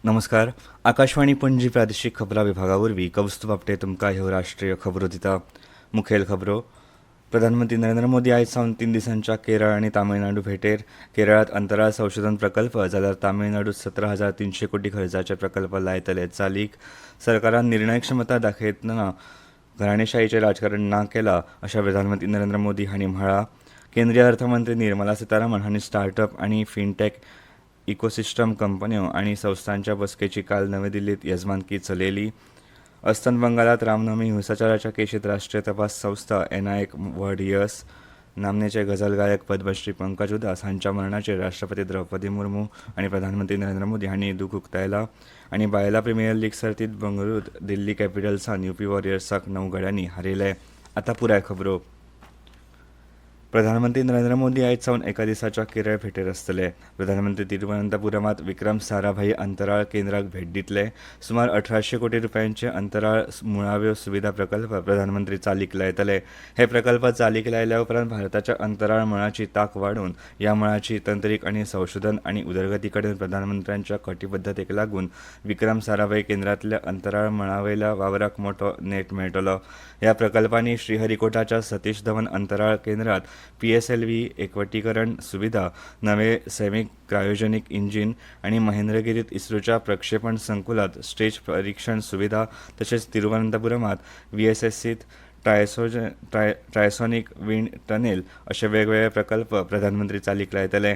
नमस्कार. आकाशवाणी पणजी प्रादेशीक खबरां विभागावरवीं कौस्तुभ आपटे तुमकां ह्यो राष्ट्रीय खबरो दिता. मुखेल खबरो. प्रधानमंत्री नरेंद्र मोदी आयज सावन 3 दिसांच्या केरळ आनी तामिळनाडू भेटेर. केरळात अंतराळ संशोधन प्रकल्प जाल्यार तामिळनाडूत 17,300 कोटी खर्चाचे प्रकल्प लायतले चालीक. सरकारान निर्णय क्षमता दाखयतना घराणेशाहीचें राजकारण ना केलां अशें प्रधानमंत्री नरेंद्र मोदी हांणी म्हळां. केंद्रीय अर्थमंत्री निर्मला सीतारामन हांणी स्टार्टअप आनी फिनटॅक इकोसिस्टम कंपन्यो आनी संस्थांच्या बसकेची काल नवी दिल्लीत येजमानकी चलयली. अस्तंत बंगालात रामनवमी हिंसाचाराच्या केशीत राष्ट्रीय तपास संस्था एनआयएक व्हड यश. नामनेचे गझल गायक पद्मश्री पंकज उदास हांच्या मरणाचेर राष्ट्रपती द्रौपदी मुर्मू आनी प्रधानमंत्री नरेंद्र मोदी हांणी दूख उक्तायला. आनी बायला प्रिमियर लीग सर्तीत बंगळुरूत दिल्ली कॅपिटल्सान यूपी वॉरियर्साक 9 गड्यांनी हारयले. आतां पुराय खबरो. प्रधानमंत्री नरेंद्र मोदी आयज सावन एका दिसाच्या केरळ भेटेर आसतले. प्रधानमंत्री तिरुवनंतपुरमात विक्रम साराभाई अंतराळ केंद्राक भेट दितले. सुमार 1800 कोटी रुपयांचे अंतराळ मुळाव्यो सुविधा प्रकल्प प्रधानमंत्री चालीक लायतले. हे प्रकल्प चालीक लायल्या उपरांत भारताच्या अंतराळ मळाची तांक वाडोवन ह्या मळाची तंत्रीक आनी संशोधन आनी उदरगती कडेन प्रधानमंत्र्यांच्या कटिबद्धतेक लागून विक्रम साराभाई केंद्रांतल्या अंतराळ मळावयल्या वावराक मोठो नेट मेळटलो. ह्या प्रकल्पांनी श्रीहरिकोटाच्या सतीश धवन अंतराळ केंद्रांत पीएसएलव्ही एकवटीकरण सुविधा, नवे सैमीक क्रायोजेनिक इंजिन आनी महेंद्रगिरीत इस्रोच्या प्रक्षेपण संकुलात स्टेज परीक्षण सुविधा तशेंच तिरुवनंतपुरमात व्हीएसएसीत ट्रायसॉनिक विंड टनेल अशे वेगवेगळे प्रकल्प प्रधानमंत्री चालीक लायतले.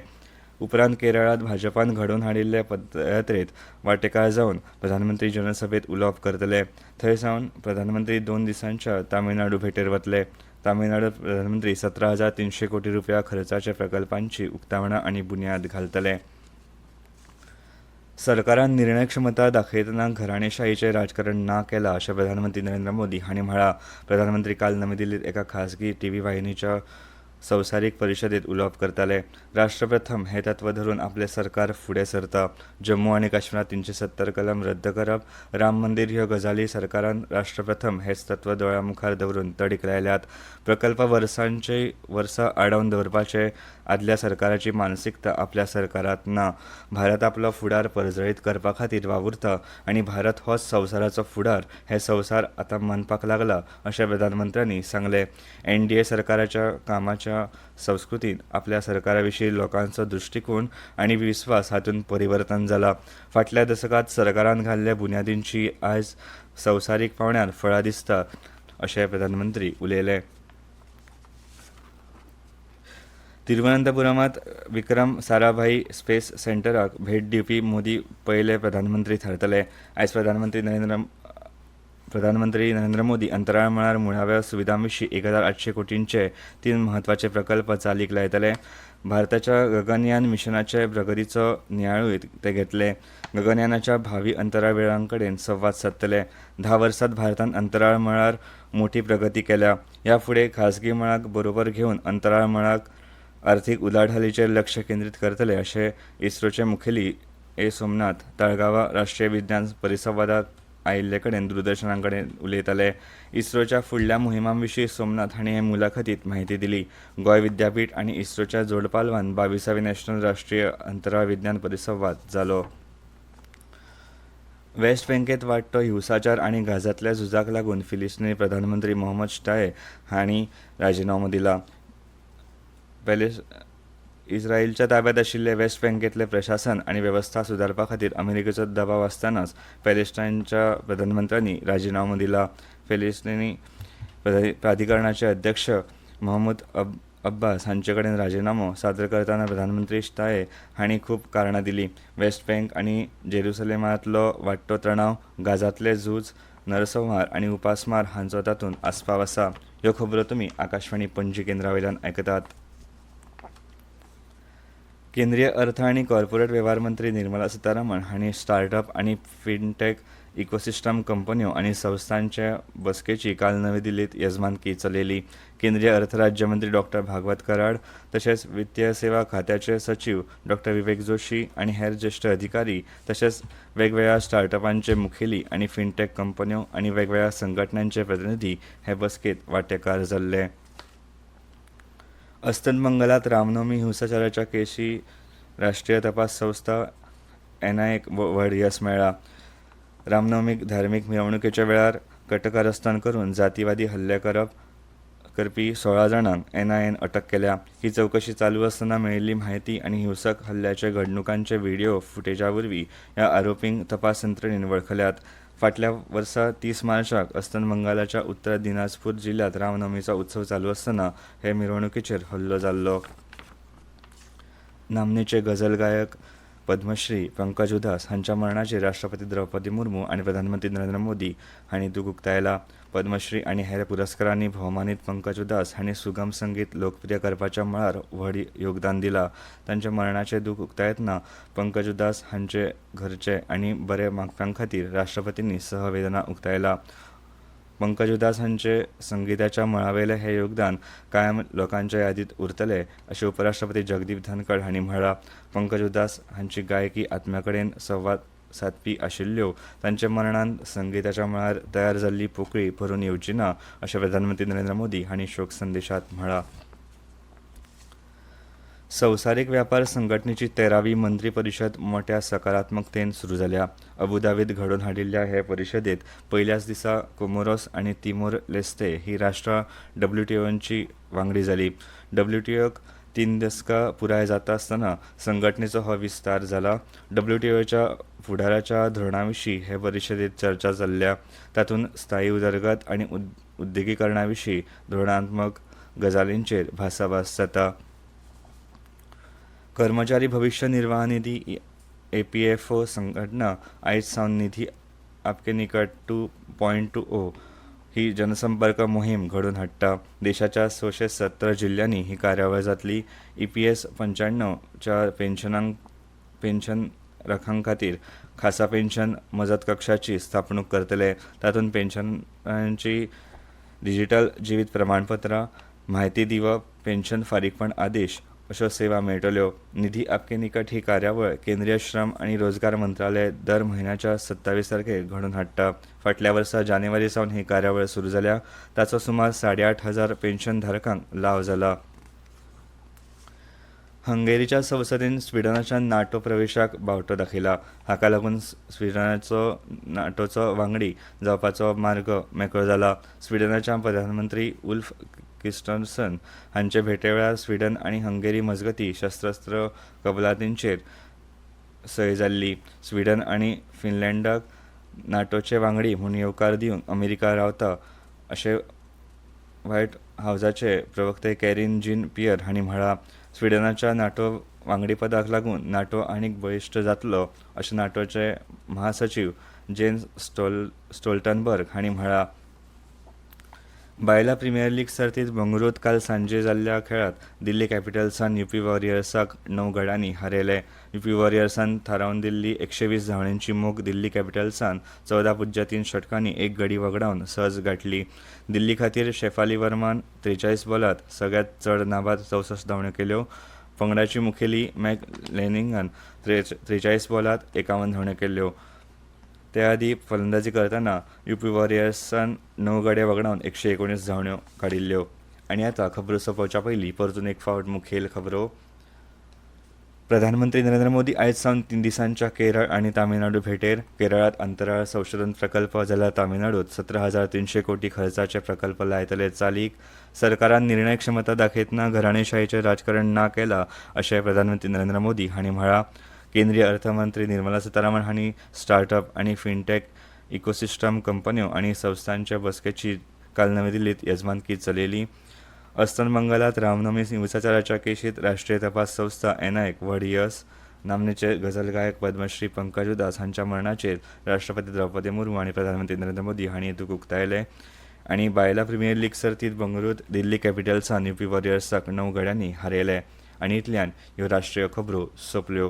उपरांत केरळात भाजपान घडोवन हाडिल्ले पदयात्रेत वांटेकार जावन प्रधानमंत्री जनसभेत उलोवप करतले. थंय सावन प्रधानमंत्री 2 दिसांच्या तामिळनाडू भेटेर वतले. तामिळनाडूत प्रधानमंत्री 17,300 कोटी रुपया खर्चाच्या प्रकल्पांची उक्तावणां आनी बुन्याद घालतले. सरकारान निर्णय क्षमता दाखयतना घराणेशाहीचें राजकारण ना केलां अशें प्रधानमंत्री नरेंद्र मोदी हांणी म्हळां. प्रधानमंत्री काल नवी दिल्लीत एका खासगी टीव्ही वाहिनीच्या संवसारीक परिशदेत उलोवप करताले. राष्ट्रप्रथम हे तत्व धरून आपले सरकार फुडें सरता. जम्मू आनी काश्मीरात 370 कलम रद्द करप, राम मंदीर ह्यो गजाली सरकारान राष्ट्रप्रथम हेच तत्व दोळ्या मुखार दवरून तडीक लायल्यात. प्रकल्प वर्सां आडावन दवरपाचे आदल्या सरकाराची मानसिकता आपल्या सरकारांत ना. भारत आपलो फुडार परजळीत करपा खातीर वावुरता आनी भारत होच संवसाराचो फुडार हे संवसार आतां मानपाक लागला अशें प्रधानमंत्र्यांनी सांगलें. एनडीए सरकाराच्या कामाच्या संस्कृतीन आपल्या सरकारा विशीं लोकांचो दृश्टिकोन आनी विस्वास हातूंत परिवर्तन जाला. फाटल्या दशकांत सरकारान घाल्ल्या बुन्यादींची आयज संवसारीक पावंड्यार फळां दिसतात अशें प्रधानमंत्री उलयले. तिरुवनंतपुरमात विक्रम साराभाई स्पेस सेंटराक भेट दिवपी मोदी पयले प्रधानमंत्री थारतले. आयज प्रधानमंत्री नरेंद्र मोदी अंतराळ मळार मुळाव्या सुविधांविशीं 1,800 कोटींचे 3 म्हत्वाचे प्रकल्प चालीक लायतले. भारताच्या गगनयान मिशनाचे प्रगतीचो नियाळूय ते घेतले. गगनयानाच्या भावी अंतराळ वेळांकडेन संवाद सादतले. 10 वर्सांत भारतान अंतराळ मळार मोठी प्रगती केल्या. ह्या फुडें खासगी मळाक बरोबर घेवन अंतराळ मळाक आर्थीक उलाढालीचेर लक्ष केंद्रीत करतले अशें इस्रोचे मुखेली सोमनाथ ताळगांवा राष्ट्रीय विज्ञान परिसंवादाक आयिल्ले कडेन दूरदर्शनाकडेन उलयताले. इस्रोच्या फुडल्या मोहिमांविशीं सोमनाथ हांणी हे मुलाखतींत म्हायती दिली. गोंय विद्यापीठ आनी इस्रोच्या जोड पालवान 22वी नॅशनल राष्ट्रीय अंतराळ विज्ञान परिसंवाद जालो. वेस्ट बँकेत वाडटो हिंसाचार आनी गाझांतल्या झुजाक लागून फिलिस्तीनी प्रधानमंत्री मोहम्मद शताये हांणी राजिनामो दिला. इस्रायलच्या ताब्यांत आशिल्ले वेस्ट बँकेतले प्रशासन आनी वेवस्था सुदारपा खातीर अमेरिकेचो दबाव आसतनाच पॅलेस्टायनच्या प्रधानमंत्र्यांनी राजिनामो दिला. फिलिस्तीनी प्राधिकरणाचे अध्यक्ष महमूद अब्बास हांचे कडेन राजिनामो सादर करतना प्रधानमंत्री शताये हांणी खूब कारणां दिलीं. वेस्ट बँक आनी जेरुसलेमांतलो वाडटो तणाव, गाझांतले झूज, नरसंहार आनी उपासमार हांचो तातूंत आस्पाव आसा. ह्यो खबरो तुमी आकाशवाणी पणजी केंद्रावयल्यान आयकतात. केंद्रीय अर्थ आनी कॉर्पोरेट वेव्हार मंत्री निर्मला सीतारामन हांणी स्टार्टअप आनी फिनटॅक इकोसिस्टम कंपन्यो आनी संस्थांच्या बसकेची काल नवी दिल्लीत येजमानकी चलयली. केंद्रीय अर्थ राज्यमंत्री डॉ भागवत कराड तशेंच वित्तीय सेवा खात्याचे सचीव डॉ विवेक जोशी आनी हेर ज्येश्ठ अधिकारी तशेंच वेगवेगळ्या स्टार्टअपांचे मुखेली आनी फिनटॅक कंपन्यो आनी वेगवेगळ्या संघटनांचे प्रतिनिधी हे बसकेत वांटेकार जाल्ले. अस्तंत बंगालात रामनवमी हिंसाचाराच्या केशी राष्ट्रीय तपास संस्था एनआयएक व्हड यश मेळ्ळा. रामनवमीक धार्मीक मिरवणुकेच्या वेळार कटकारस्थान करून जातीवादी हल्ले करपी 16 जाणांक एनआयएन अटक केल्या. ही चवकशी चालू असताना मेळिल्ली म्हायती आनी हिंसक हल्ल्याचे घडणुकांचे व्हिडिओ फुटेजावरवीं ह्या आरोपींक तपास यंत्रणेन वळखल्यात. फाटल्या वर्सा 30 मार्चाक अस्तंत बंगालाच्या उत्तर दिनाजपूर जिल्ह्यात रामनवमीचो उत्सव चालू असताना हे मिरवणुकीचेर हल्लो जाल्लो. नामनेचे गझल गायक पद्मश्री पंकज उधास हांच्या मरणाचेर राष्ट्रपती द्रौपदी मुर्मू आनी प्रधानमंत्री नरेंद्र मोदी हांणी दूख उक्तायला. पद्मश्री आनी हेर पुरस्कारांनी भोवमानीत पंकज उधास हांणी सुगम संगीत लोकप्रिय करपाच्या मळार व्हड योगदान दिलां. तांच्या मरणाचें दूख उक्तायतना पंकज उधास हांचे घरचे आनी बरे मागप्यां खातीर राष्ट्रपतींनी सहवेदना उक्तायला. पंकज उधास हांचे संगिताच्या मळावेले हे योगदान कायम लोकांच्या यादींत उरतले अशें उपराष्ट्रपती जगदीप धनखड हांणी म्हळां. पंकज उधास हांची गायकी आत्म्याकडेन संवाद सादपी आशिल्ल्यो तांच्या मरणान संगिताच्या मळार तयार जाल्ली पोकळी भरून येवची ना अशें प्रधानमंत्री नरेंद्र मोदी हांणी शोक संदेशांत म्हळां. संवसारीक व्यापार संघटनेची 13वी मंत्री परिशद मोठ्या सकारात्मकतेन सुरू जाल्या. अबुधाबीत घडोवन हाडिल्ल्या हे परिशदेंत पयल्याच दिसा कोमोरोस आनी तिमोर लेस्ते ही राष्ट्रां WTOची वांगडी जाली. WTOक 3 दशकां पुराय जाता आसतना संघटनेचो हो विस्तार जाला. WTOच्या फुडाराच्या धोरणाविशीं हे परिशदेंत चर्चा चल्ल्या. तातूंत स्थायी उदरगत आनी उद्देगीकरणाविशीं धोरणात्मक गजालींचेर भासाभास जाता. कर्मचारी भविष्य निर्वाह निधी APFO संघटना आयज सावन निधी आपके निकट 2.20 ही जनसंपर्क मोहीम घडोवन हाडटा. देशाच्या 617 जिल्ल्यांनी ही कार्यावळ जातली. EPS 95 च्या पेन्शन रकां खातीर खासा पेन्शन मजत कक्षाची स्थापणूक करतले. तातूंत पेन्शनांची डिजिटल जिवीत प्रमाणपत्रां, म्हायती दिवप, पेन्शन फारीकपण आदेश अश्यो सेवा मेळटल्यो. निधी आपके निकट ही कार्यावळ केंद्रीय श्रम आनी रोजगार मंत्रालय दर म्हयन्याच्या 27 तारखेक घडोवन हाडटा. फाटल्या वर्सा जानेवारी सावन ही कार्यावळ सुरू जाल्या. ताचो सुमार 8,500 पेन्शनधारकांक लाव जाला. हंगेरीच्या संसदेन स्विडनाच्या नाटो प्रवेशाक बावटो दाखयला. हाका लागून स्विडनाचो नाटोचो वांगडी जावपाचो मार्ग मेकळो जाला. स्विडनाच्या प्रधानमंत्री उल्फ क्रिस्टन्सन हांचे भेटेवेळार स्विडन आनी हंगेरी मजगतीं शस्त्रास्त्र कबलातींचेर सय जाल्ली. स्विडन आनी फिनलँडाक नाटोचे वांगडी म्हूण येवकार दिवंक अमेरिका रावता अशें व्हायट हावसाचे प्रवक्ते कॅरीन जीन पियर हांणी म्हळां. स्विडनाच्या नाटो वांगडीपदाक लागून नाटो आनीक बळिश्ट जातलो अशें नाटोचे महासचीव जेन्स स्टोल्टनबर्ग हांणी म्हळां. बायलां प्रिमियर लीग सर्तींत बंगळुरूत काल सांजे जाल्ल्या खेळांत दिल्ली कॅपिटल्सान UP वॉरियर्साक 9 गड्यांनी हारयले. UP वॉरियर्सान थारावन दिल्ली 120 धांवड्यांची मोख दिल्ली कॅपिटल्सान 14.3 षटकांनी 1 गडी वगडावन सहज गाठली. दिल्ली खातीर शेफाली वर्मान 43 बॉलांत सगळ्यांत चड नाबाद 64 धांवड्यो केल्यो. पंगडाची मुखेली मॅक लेनिंगान 43 बॉलांत 51 धांवड्यो केल्यो. ते आदी फलंदाजी करतना UP वॉरियर्सान 9 गडे वगडावन 119 धांवड्यो काडिल्ल्यो. आनी आतां खबरो सोंपोवच्या पयलीं परतून एक फावट मुखेल खबरो. प्रधानमंत्री नरेंद्र मोदी आयज सावन 3 दिसांच्या केरळ आनी तामिळनाडू भेटेर. केरळांत अंतराळ संशोधन प्रकल्प जाल्यार तामिळनाडूंत 17,300 कोटी खर्चाचे प्रकल्प लायतले चालीक. सरकारान निर्णय क्षमता दाखयतना घराणेशाहीचें राजकारण ना केलां अशें प्रधानमंत्री नरेंद्र मोदी हांणी म्हळां. केंद्रीय अर्थमंत्री निर्मला सीतारामन हांणी स्टार्टअप आनी फिनटॅक इकोसिस्टम कंपन्यो आनी संस्थांचे बसकेची काल नवी दिल्लींत येजमानकी चलयली. अस्तंत बंगालांत रामनवमी हिंसाचाराच्या केशींत राष्ट्रीय तपास संस्था NIAक व्हड यश. नामनेचे गझल गायक पद्मश्री पंकज उधास हांच्या मरणाचेर राष्ट्रपती द्रौपदी मुर्मू आनी प्रधानमंत्री नरेंद्र मोदी हांणी दूख उक्तायलें. आनी बायलां प्रिमियर लीग सर्तींत बंगळुरूत दिल्ली कॅपिटल्सान UP वॉरियर्साक 9 गड्यांनी हारयले. आनी इतल्यान ह्यो राष्ट्रीय खबरो सोंपल्यो.